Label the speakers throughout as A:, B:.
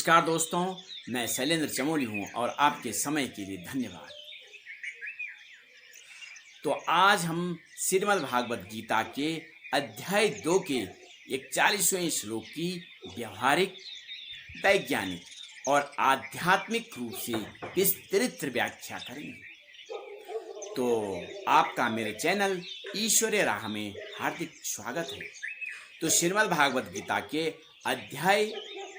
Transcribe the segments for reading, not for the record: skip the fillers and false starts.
A: नमस्कार दोस्तों, मैं शैलेंद्र चमोली हूँ और आपके समय के लिए धन्यवाद। तो आज हम श्रीमद् भागवत गीता के अध्याय 2 के 41वें श्लोक की व्यवहारिक, वैज्ञानिक और आध्यात्मिक रूप से विस्तृत व्याख्या करेंगे। तो आपका मेरे चैनल ईश्वरीय राह में हार्दिक स्वागत है। तो श्रीमद् भागवत गीता के अध्याय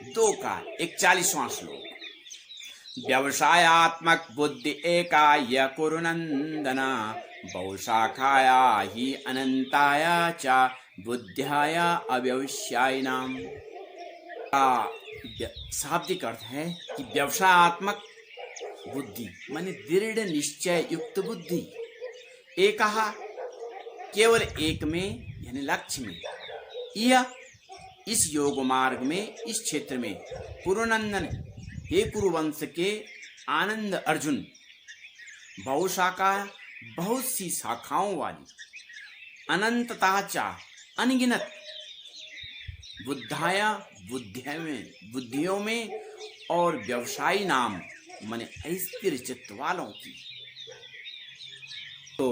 A: 2 का 41वां श्लोक। व्यवसायात्मक बुद्धि एकाय कुरुनंदना बहुशाखाया ही अनंताया च बुद्ध्याया अव्यवसायिनाम। का शाब्दिक अर्थ है कि व्यवसायात्मक बुद्धि माने दृढ़ निश्चय युक्त बुद्धि, एकहा केवल एक में यानी लक्ष्य में, यह इस योग मार्ग में, इस क्षेत्र में कुरुनंदन हे कुरुवंश के आनंद अर्जुन, बहुशाखा बहुत सी शाखाओं वाली, अनंतता चा अनगिनत, बुद्धाया बुद्धियों में और व्यवसायी नाम माने अस्थिर चित्त वालों की। तो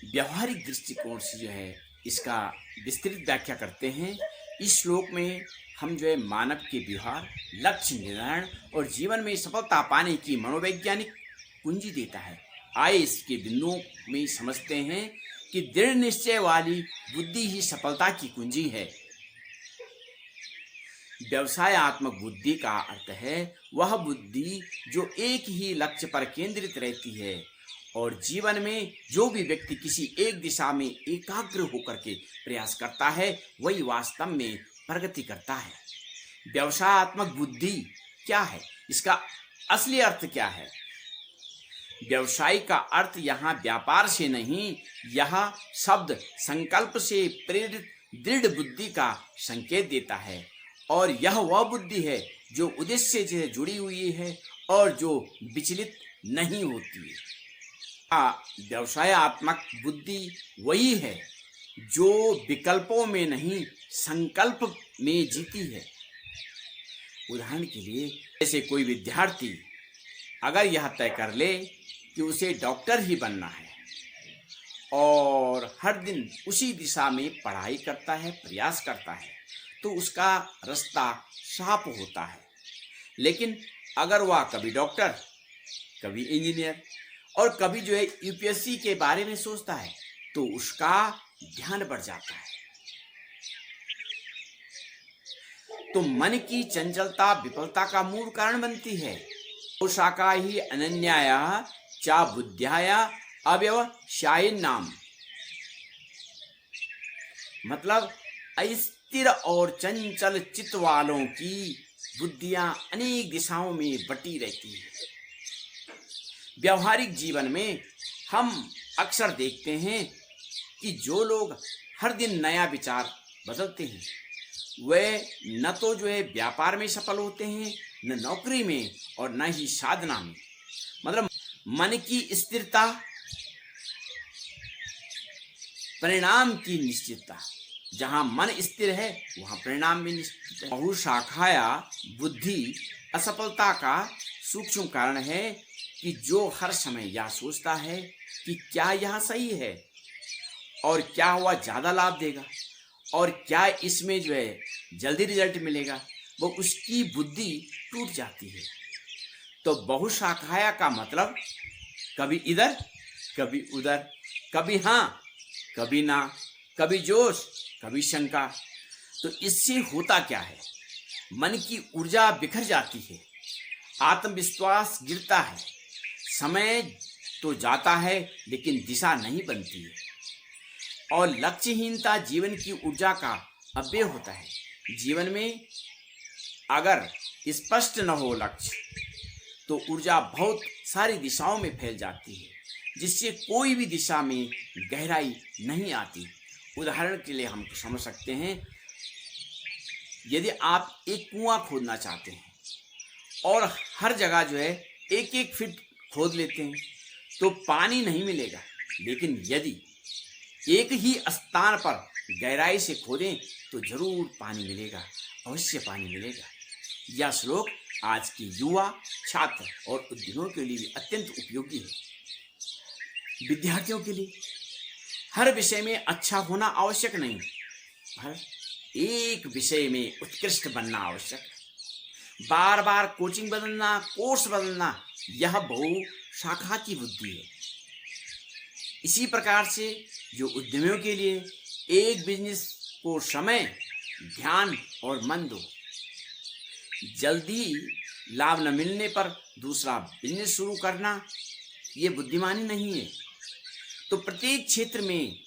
A: व्यवहारिक दृष्टिकोण से जो है इसका विस्तृत व्याख्या करते हैं। इस श्लोक में हम जो है मानव के व्यवहार, लक्ष्य निर्धारण और जीवन में सफलता पाने की मनोवैज्ञानिक कुंजी देता है। आइए इसके बिंदुओं में समझते हैं कि दृढ़ निश्चय वाली बुद्धि ही सफलता की कुंजी है। व्यवसायात्मक बुद्धि का अर्थ है वह बुद्धि जो एक ही लक्ष्य पर केंद्रित रहती है, और जीवन में जो भी व्यक्ति किसी एक दिशा में एकाग्र होकर के प्रयास करता है वही वास्तव में प्रगति करता है। व्यवसायात्मक बुद्धि क्या है, इसका असली अर्थ क्या है? व्यवसाय का अर्थ यहाँ व्यापार से नहीं, यह शब्द संकल्प से प्रेरित दृढ़ बुद्धि का संकेत देता है, और यह वह बुद्धि है जो उद्देश्य से जुड़ी हुई है और जो विचलित नहीं होती है। व्यवसायात्मक बुद्धि वही है जो विकल्पों में नहीं संकल्प में जीती है। उदाहरण के लिए, जैसे कोई विद्यार्थी अगर यह तय कर ले कि उसे डॉक्टर ही बनना है और हर दिन उसी दिशा में पढ़ाई करता है, प्रयास करता है, तो उसका रास्ता साफ होता है। लेकिन अगर वह कभी डॉक्टर, कभी इंजीनियर और कभी जो है यूपीएससी के बारे में सोचता है, तो उसका ध्यान बढ़ जाता है। तो मन की चंचलता विफलता का मूल कारण बनती है। तो शाखा ही अनन्याया चा बुद्ध्याया अव्यवसायिन नाम, मतलब अस्थिर और चंचल चित्त वालों की बुद्धियां अनेक दिशाओं में बटी रहती है। व्यावहारिक जीवन में हम अक्सर देखते हैं कि जो लोग हर दिन नया विचार बदलते हैं, वे न तो जो है व्यापार में सफल होते हैं, न नौकरी में और न ही साधना में। मतलब मन की स्थिरता, परिणाम की निश्चितता। जहाँ मन स्थिर है वहाँ परिणाम भी निश्चित है। बहुशाखाया बुद्धि असफलता का सूक्ष्म कारण है कि जो हर समय यह सोचता है कि क्या यह सही है और क्या हुआ ज़्यादा लाभ देगा और क्या इसमें जो है जल्दी रिजल्ट मिलेगा, वो उसकी बुद्धि टूट जाती है। तो बहुशाखाया का मतलब कभी इधर कभी उधर, कभी हाँ कभी ना, कभी जोश कभी शंका। तो इससे होता क्या है, मन की ऊर्जा बिखर जाती है, आत्मविश्वास गिरता है, समय तो जाता है लेकिन दिशा नहीं बनती है, और लक्ष्यहीनता जीवन की ऊर्जा का अपव्यय होता है। जीवन में अगर स्पष्ट न हो लक्ष्य, तो ऊर्जा बहुत सारी दिशाओं में फैल जाती है, जिससे कोई भी दिशा में गहराई नहीं आती। उदाहरण के लिए हम समझ सकते हैं, यदि आप एक कुआं खोदना चाहते हैं और हर जगह जो है एक एक फीट खोद लेते हैं, तो पानी नहीं मिलेगा। लेकिन यदि एक ही स्थान पर गहराई से खोदें तो जरूर पानी मिलेगा, अवश्य पानी मिलेगा। यह श्लोक आज के युवा, छात्र और उद्यमियों के लिए भी अत्यंत उपयोगी है। विद्यार्थियों के लिए हर विषय में अच्छा होना आवश्यक नहीं, हर एक विषय में उत्कृष्ट बनना आवश्यक है। बार बार कोचिंग बदलना, कोर्स बदलना, यह बहुशाखा की बुद्धि है। इसी प्रकार से जो उद्यमियों के लिए एक बिजनेस को समय, ध्यान और मन दो। जल्दी लाभ न मिलने पर दूसरा बिजनेस शुरू करना ये बुद्धिमानी नहीं है। तो प्रत्येक क्षेत्र में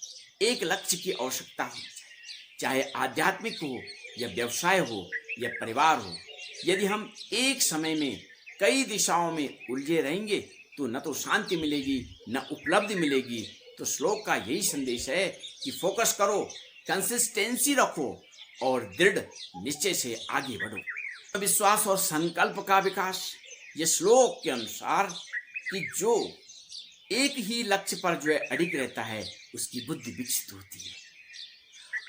A: एक लक्ष्य की आवश्यकता होनी चाहिए, चाहे आध्यात्मिक हो या व्यवसाय हो या परिवार हो। यदि हम एक समय में कई दिशाओं में उलझे रहेंगे तो न तो शांति मिलेगी, न उपलब्धि मिलेगी। तो श्लोक का यही संदेश है कि फोकस करो, कंसिस्टेंसी रखो और दृढ़ निश्चय से आगे बढ़ो। विश्वास और संकल्प का विकास, ये श्लोक के अनुसार कि जो एक ही लक्ष्य पर जो है अडिग रहता है उसकी बुद्धि विकसित होती है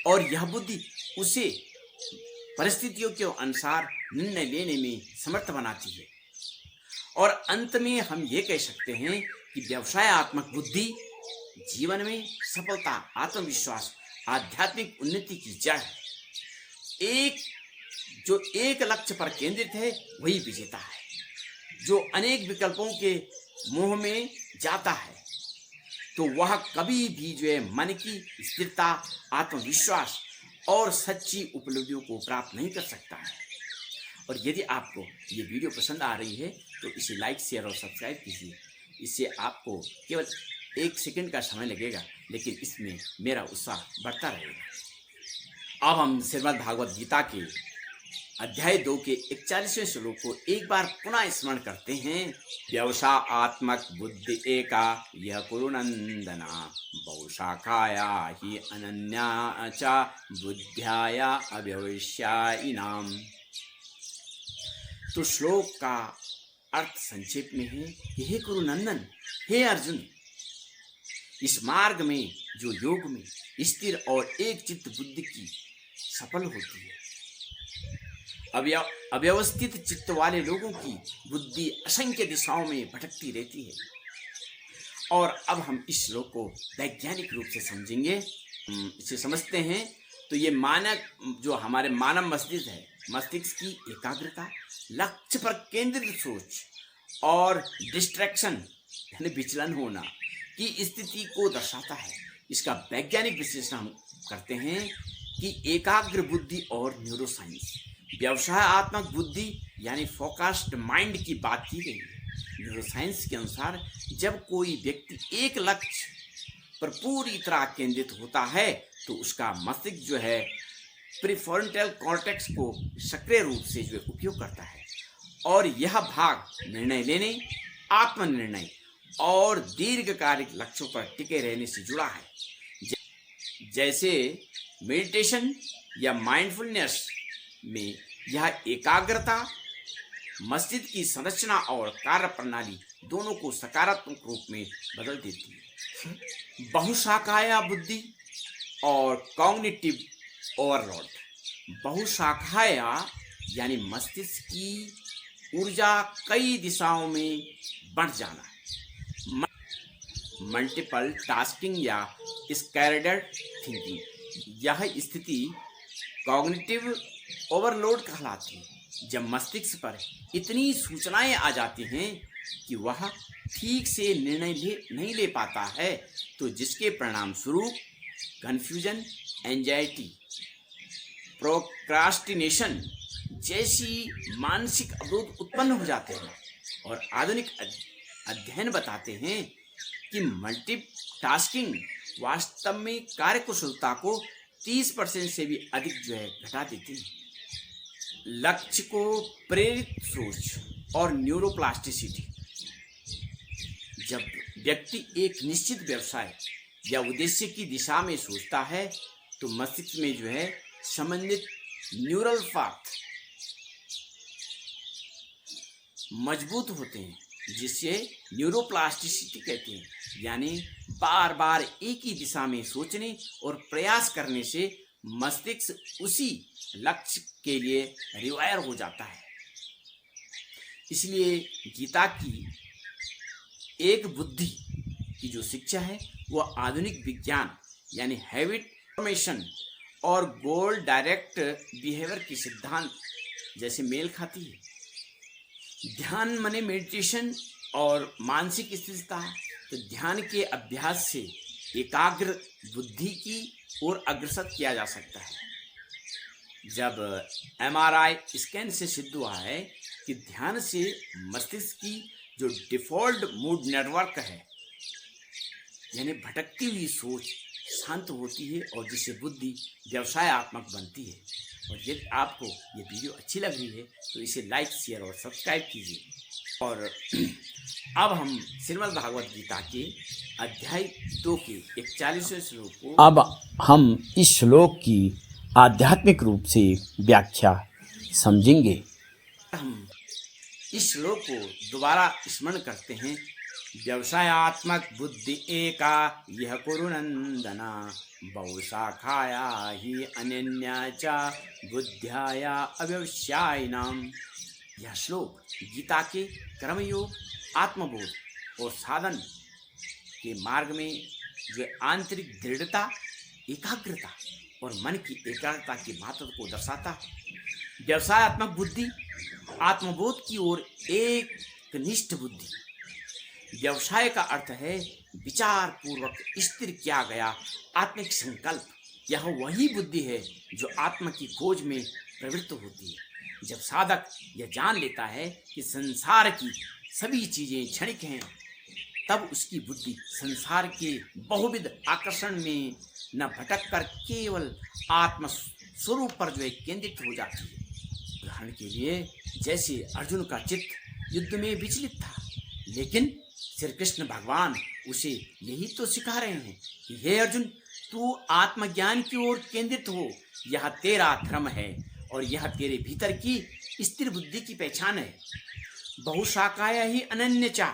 A: और यह बुद्धि उसे परिस्थितियों के अनुसार निर्णय लेने में समर्थ बनाती है। और अंत में हम ये कह सकते हैं कि व्यवसायत्मक बुद्धि जीवन में सफलता, आत्मविश्वास, आध्यात्मिक उन्नति की जड़ है। जो एक लक्ष्य पर केंद्रित है वही विजेता है। जो अनेक विकल्पों के मोह में जाता है तो वह कभी भी जो है मन की स्थिरता, आत्मविश्वास और सच्ची उपलब्धियों को प्राप्त नहीं कर सकता है। और यदि आपको ये वीडियो पसंद आ रही है तो इसे लाइक, शेयर और सब्सक्राइब कीजिए। इससे आपको केवल 1 सेकंड का समय लगेगा, लेकिन इसमें मेरा उत्साह बढ़ता रहेगा। अब हम श्रीमद् भागवत गीता के अध्याय 2 के 41वें श्लोक को एक बार पुनः स्मरण करते हैं। व्यवसायत्मक बुद्धि एका यह कुरु नंदना, बहुशाखाया ही अनन्या च बुद्ध्याया अव्यवसायिनाम। तो श्लोक का अर्थ संक्षेप में है कि हे कुरु नंदन, हे अर्जुन, इस मार्ग में जो योग में स्थिर और एक चित्त बुद्धि की सफल होती है, अव्यवस्थित चित्त वाले लोगों की बुद्धि असंख्य दिशाओं में भटकती रहती है। और अब हम इस श्लोक को वैज्ञानिक रूप से समझेंगे। इसे समझते हैं तो ये मानक जो हमारे मानव मस्तिष्क है, मस्तिष्क की एकाग्रता, लक्ष्य पर केंद्रित सोच और डिस्ट्रैक्शन यानी विचलन होना की स्थिति को दर्शाता है। इसका वैज्ञानिक विश्लेषण हम करते हैं कि एकाग्र बुद्धि और न्यूरोसाइंस। व्यवसायत्मक बुद्धि यानी फोकस्ड माइंड की बात की गई है। न्यूरोसाइंस के अनुसार जब कोई व्यक्ति एक लक्ष्य पर पूरी तरह केंद्रित होता है तो उसका मस्तिष्क जो है प्रीफ्रंटल कॉर्टेक्स को सक्रिय रूप से जो उपयोग करता है और यह भाग निर्णय लेने, आत्मनिर्णय और दीर्घकालिक लक्ष्यों पर टिके रहने से जुड़ा है। जैसे मेडिटेशन या माइंडफुलनेस में यह एकाग्रता मस्तिष्क की संरचना और कार्य प्रणाली दोनों को सकारात्मक रूप में बदल देती है। बहुशाखाया बुद्धि और कॉग्निटिव ओवरलोड। बहुशाखाया यानी मस्तिष्क की ऊर्जा कई दिशाओं में बढ़ जाना, मल्टीपल टास्किंग या स्कैटर्ड थिंकिंग। यह स्थिति कॉग्निटिव ओवरलोड कहलाती है, जब मस्तिष्क पर इतनी सूचनाएं आ जाती हैं कि वह ठीक से निर्णय नहीं ले पाता है, तो जिसके परिणाम स्वरूप कन्फ्यूजन, एंजाइटी, प्रोक्रास्टिनेशन जैसी मानसिक अवरोध उत्पन्न हो जाते हैं। और आधुनिक अध्ययन बताते हैं कि मल्टीटास्किंग वास्तव में कार्यकुशलता को 30% से भी अधिक जो है घटा देती है। लक्ष्य को प्रेरित सोच और न्यूरोप्लास्टिसिटी। जब व्यक्ति एक निश्चित व्यवसाय या उद्देश्य की दिशा में सोचता है तो मस्तिष्क में जो है संबंधित न्यूरल पाथ मजबूत होते हैं, जिसे न्यूरोप्लास्टिसिटी कहते हैं। यानी बार बार एक ही दिशा में सोचने और प्रयास करने से मस्तिष्क उसी लक्ष्य के लिए रिवायर हो जाता है। इसलिए गीता की एक बुद्धि की जो शिक्षा है वह आधुनिक विज्ञान यानी हैबिट फॉर्मेशन और गोल डायरेक्ट बिहेवियर के सिद्धांत जैसे मेल खाती है। ध्यान माने मेडिटेशन और मानसिक स्थिरता। तो ध्यान के अभ्यास से एकाग्र बुद्धि की ओर अग्रसर किया जा सकता है। जब MRI स्कैन से सिद्ध हुआ है कि ध्यान से मस्तिष्क की जो डिफॉल्ट मूड नेटवर्क है यानी भटकती हुई सोच शांत होती है और जिससे बुद्धि व्यवसायत्मक बनती है। और यदि आपको ये वीडियो अच्छी लग रही है तो इसे लाइक शेयर और सब्सक्राइब कीजिए। और अब हम श्रीमद् भागवत गीता के अध्याय 2 के 41वें श्लोक को अब हम इस श्लोक की आध्यात्मिक रूप से व्याख्या समझेंगे। हम इस श्लोक को दोबारा स्मरण करते हैं। व्यवसायत्मक बुद्धि एका यह कुरु नंदना बहुशाखाया ही अनन्या च बुद्ध्याया अव्यवसायिनाम। यह श्लोक गीता के कर्मयोग, आत्मबोध और साधन के मार्ग में जो आंतरिक दृढ़ता, एकाग्रता और मन की एकाग्रता के महत्व को दर्शाता है। व्यवसायत्मक बुद्धि आत्मबोध की ओर एक निष्ठ बुद्धि। व्यवसाय का अर्थ है विचार पूर्वक स्थिर किया गया आत्मिक संकल्प। यह वही बुद्धि है जो आत्मा की खोज में प्रवृत्त होती है। जब साधक यह जान लेता है कि संसार की सभी चीजें क्षणिक हैं, तब उसकी बुद्धि संसार के बहुविध आकर्षण में न भटक कर केवल आत्म स्वरूप पर जो है केंद्रित हो जाती है। उदाहरण के लिए जैसे अर्जुन का चित्त युद्ध में विचलित था, लेकिन श्री कृष्ण भगवान उसे यही तो सिखा रहे हैं कि हे अर्जुन, तू आत्मज्ञान की ओर केंद्रित हो। यह तेरा धर्म है और यह तेरे भीतर की स्थिर बुद्धि की पहचान है। बहुशाखाया ही अनन्यचा,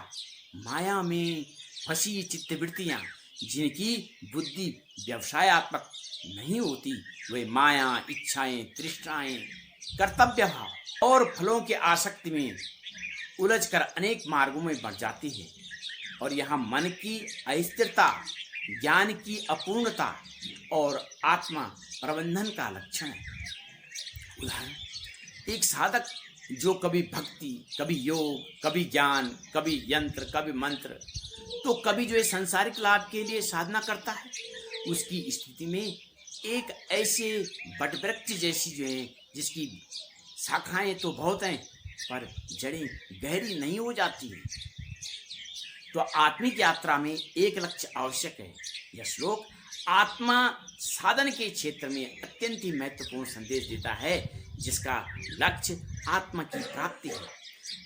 A: माया में फंसी चित्तवृत्तियां जिनकी बुद्धि व्यवसायत्मक नहीं होती, वे माया, इच्छाएं, तृष्णाएं, कर्तव्य भाव और फलों के आसक्ति में उलझकर अनेक मार्गों में बढ़ जाती है। और यहाँ मन की अस्थिरता, ज्ञान की अपूर्णता और आत्मा प्रबंधन का लक्षण है। उदाहरण, एक साधक जो कभी भक्ति, कभी योग, कभी ज्ञान, कभी यंत्र, कभी मंत्र, तो कभी जो है सांसारिक लाभ के लिए साधना करता है, उसकी स्थिति में एक ऐसे वटवृक्ष जैसी जो है जिसकी शाखाएं तो बहुत हैं पर जड़ें गहरी नहीं हो जाती हैं। तो आत्मिक यात्रा में एक लक्ष्य आवश्यक है। यह श्लोक आत्मा साधन के क्षेत्र में अत्यंत ही महत्वपूर्ण संदेश देता है, जिसका लक्ष्य आत्मा की प्राप्ति है।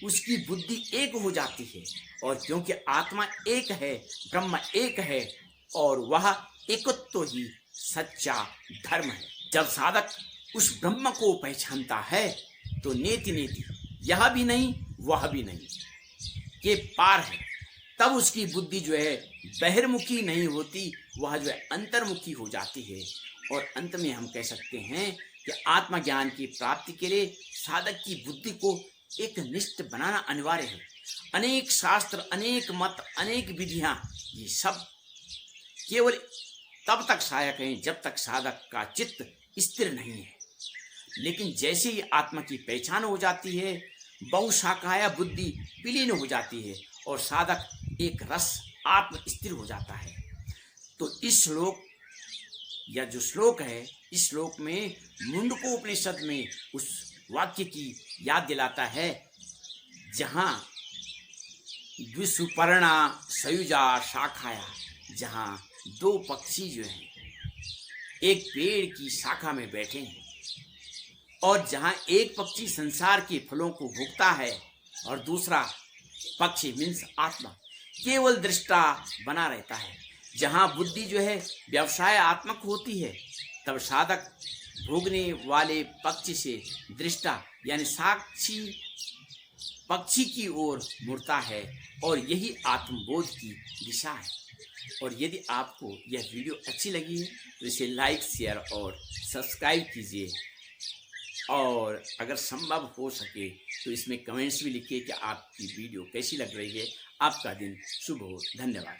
A: उसकी बुद्धि एक हो जाती है और क्योंकि आत्मा एक है, ब्रह्म एक है और वह एकत्व ही सच्चा धर्म है। जब साधक उस ब्रह्म को पहचानता है तो नेति नेति, यह भी नहीं वह भी नहीं के पार है। तब उसकी बुद्धि जो है बहिर्मुखी नहीं होती, वह जो है अंतर्मुखी हो जाती है। और अंत में हम कह सकते हैं कि आत्मज्ञान की प्राप्ति के लिए साधक की बुद्धि को एक निष्ठ बनाना अनिवार्य है। अनेक शास्त्र, अनेक मत, अनेक विधियां, ये सब केवल तब तक सहायक हैं जब तक साधक का चित्त स्थिर नहीं है। लेकिन जैसे ही आत्मा की पहचान हो जाती है, बहुशाखाया बुद्धि विलीन हो जाती है और साधक एक रस आत्म स्थिर हो जाता है। तो इस श्लोक या जो श्लोक है, इस श्लोक में मुंडकोपनिषद में उस वाक्य की याद दिलाता है जहाँ द्विसुपर्णा सयुजा शाखाया, जहाँ दो पक्षी जो हैं एक पेड़ की शाखा में बैठे हैं और जहाँ एक पक्षी संसार के फलों को भोगता है और दूसरा पक्षी मीन्स आत्मा केवल दृष्टा बना रहता है। जहाँ बुद्धि जो है व्यवसायत्मक होती है, तब साधक भोगने वाले पक्षी से दृष्टा यानी साक्षी पक्षी की ओर मुड़ता है और यही आत्मबोध की दिशा है। और यदि आपको यह वीडियो अच्छी लगी है तो इसे लाइक, शेयर और सब्सक्राइब कीजिए। और अगर संभव हो सके तो इसमें कमेंट्स भी लिखिए कि आपकी वीडियो कैसी लग रही है। आपका दिन शुभ हो। धन्यवाद।